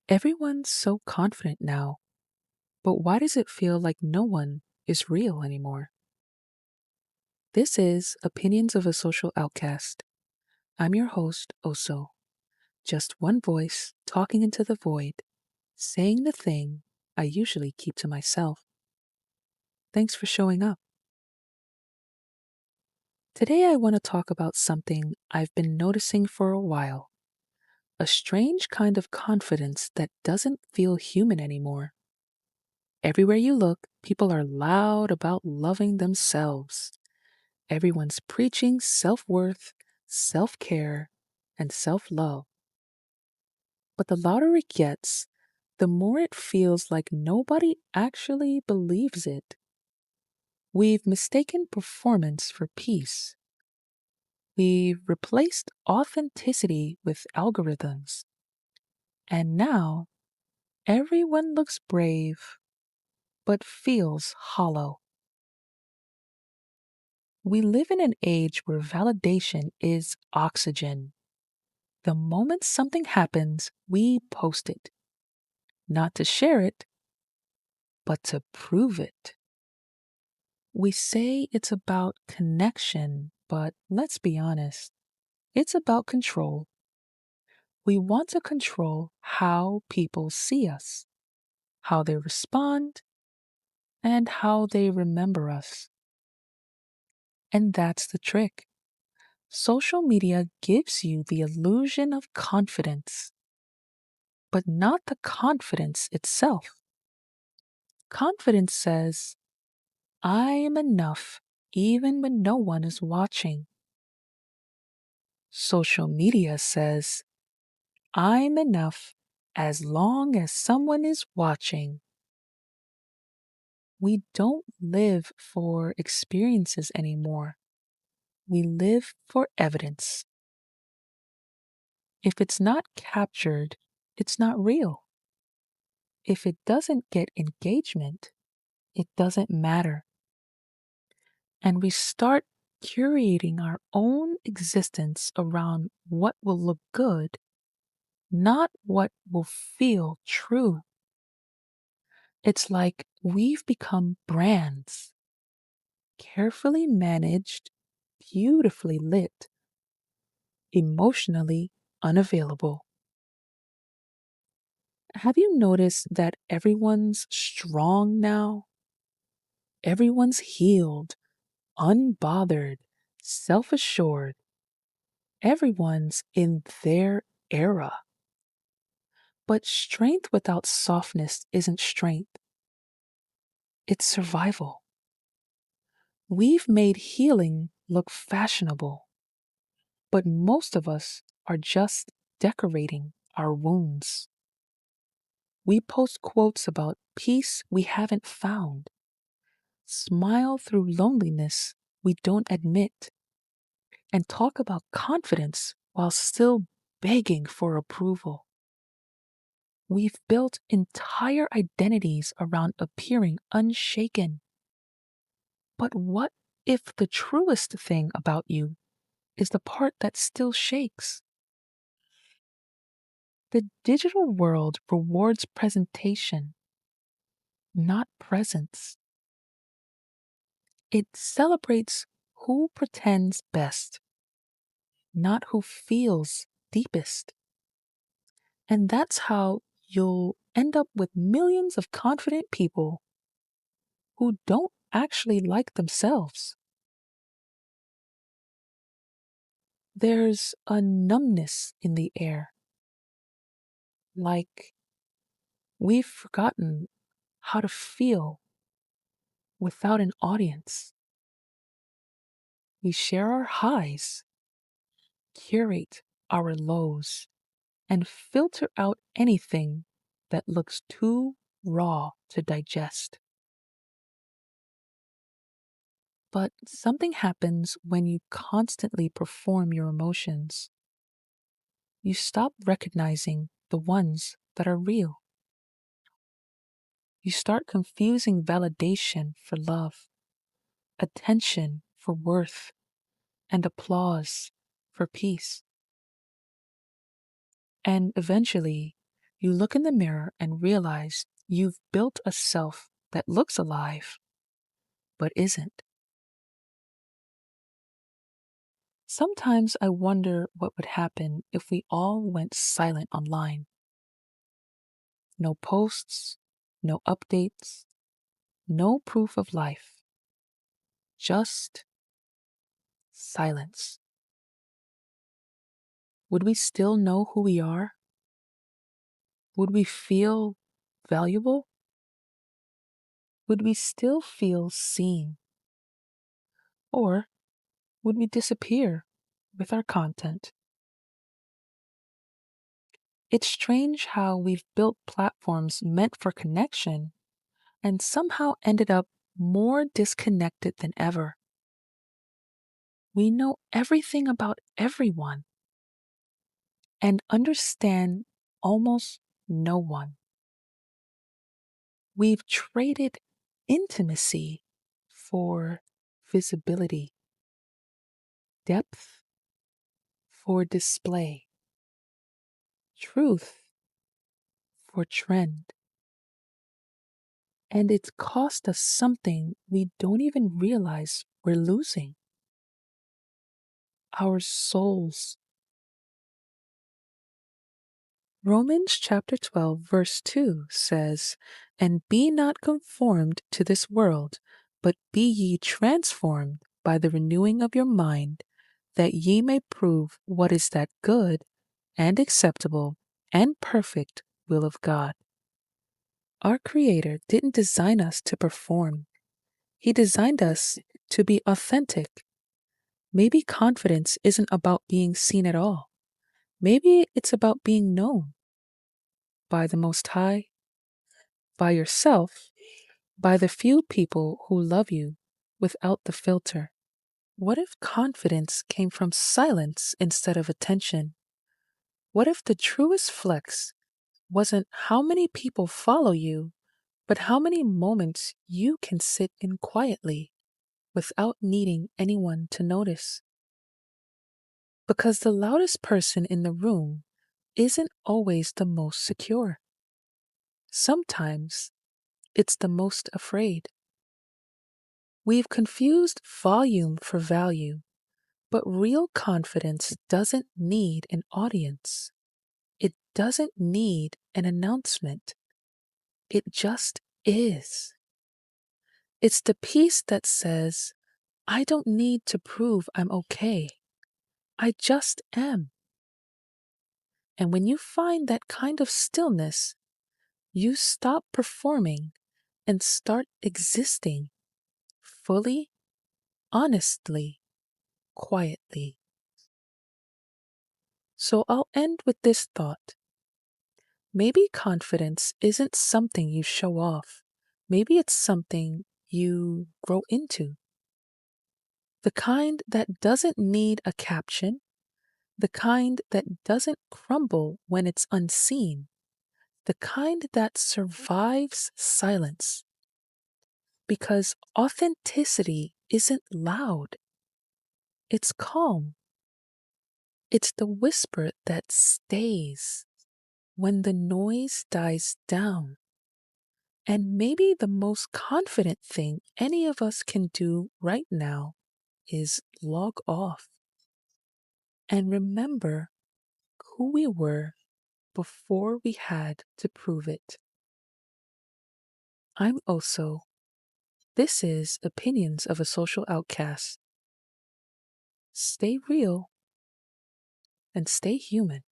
Everyone's so confident now, but why does it feel like no one is real anymore? This is Opinions of a Social Outcast. I'm your host, Oso. Just one voice talking into the void, saying the thing I usually keep to myself. Thanks for showing up. Today, I want to talk about something I've been noticing for a while, a strange kind of confidence that doesn't feel human anymore. Everywhere you look, people are loud about loving themselves. Everyone's preaching self worth, self care, and self love. But the louder it gets, the more it feels like nobody actually believes it. We've mistaken performance for peace. We've replaced authenticity with algorithms. And now everyone looks brave but feels hollow. We live in an age where validation is oxygen. The moment something happens, we post it, not to share it, but to prove it. We say it's about connection, but let's be honest, it's about control. We want to control how people see us, how they respond, and how they remember us. And that's the trick. Social media gives you the illusion of confidence, but not the confidence itself. Confidence says, I am enough even when no one is watching. Social media says, I'm enough as long as someone is watching. We don't live for experiences anymore. We live for evidence. If it's not captured, it's not real. If it doesn't get engagement, it doesn't matter. And we start curating our own existence around what will look good, not what will feel true. It's like we've become brands, carefully managed, beautifully lit, emotionally unavailable. Have you noticed that everyone's strong now? Everyone's healed, unbothered, self assured. Everyone's in their era. But strength without softness isn't strength, it's survival. We've made healing look fashionable, but most of us are just decorating our wounds. We post quotes about peace we haven't found, smile through loneliness we don't admit, and talk about confidence while still begging for approval. We've built entire identities around appearing unshaken. But what if the truest thing about you is the part that still shakes? The digital world rewards presentation, not presence. It celebrates who pretends best, not who feels deepest. And that's how you'll end up with millions of confident people who don't actually like themselves. There's a numbness in the air, like we've forgotten how to feel without an audience. We share our highs, curate our lows, and filter out anything that looks too raw to digest. But something happens when you constantly perform your emotions. You stop recognizing the ones that are real. You start confusing validation for love, attention for worth, and applause for peace. And eventually, You look in the mirror and realize you've built a self that looks alive, but isn't. Sometimes I wonder what would happen if we all went silent online. No posts, no updates, no proof of life, just silence. Would we still know who we are? Would we feel valuable? Would we still feel seen? Or would we disappear with our content? It's strange how we've built platforms meant for connection and somehow ended up more disconnected than ever. We know everything about everyone and understand almost no one. We've traded intimacy for visibility, depth for display, truth for trend. And it's cost us something we don't even realize we're losing: our souls. Romans chapter 12, verse 2 says, "And be not conformed to this world, but be ye transformed by the renewing of your mind, that ye may prove what is that good and acceptable and perfect will of God." Our Creator didn't design us to perform, He designed us to be authentic. Maybe confidence isn't about being seen at all. Maybe it's about being known by the Most High, by yourself, by the few people who love you without the filter. What if confidence came from silence instead of attention? What if the truest flex wasn't how many people follow you, but how many moments you can sit in quietly without needing anyone to notice? Because the loudest person in the room isn't always the most secure. Sometimes it's the most afraid. We've confused volume for value, but real confidence doesn't need an audience. It doesn't need an announcement. It just is. It's the peace that says, I don't need to prove I'm okay. I just am. And when you find that kind of stillness, you stop performing and start existing fully, honestly, quietly. So I'll end with this thought. Maybe confidence isn't something you show off. Maybe it's something you grow into. The kind that doesn't need a caption, the kind that doesn't crumble when it's unseen, the kind that survives silence. Because authenticity isn't loud, it's calm. It's the whisper that stays when the noise dies down. And maybe the most confident thing any of us can do right now is log off and remember who we were before we had to prove it. I'm Oso. This is Opinions of a Social Outcast. Stay real and stay human.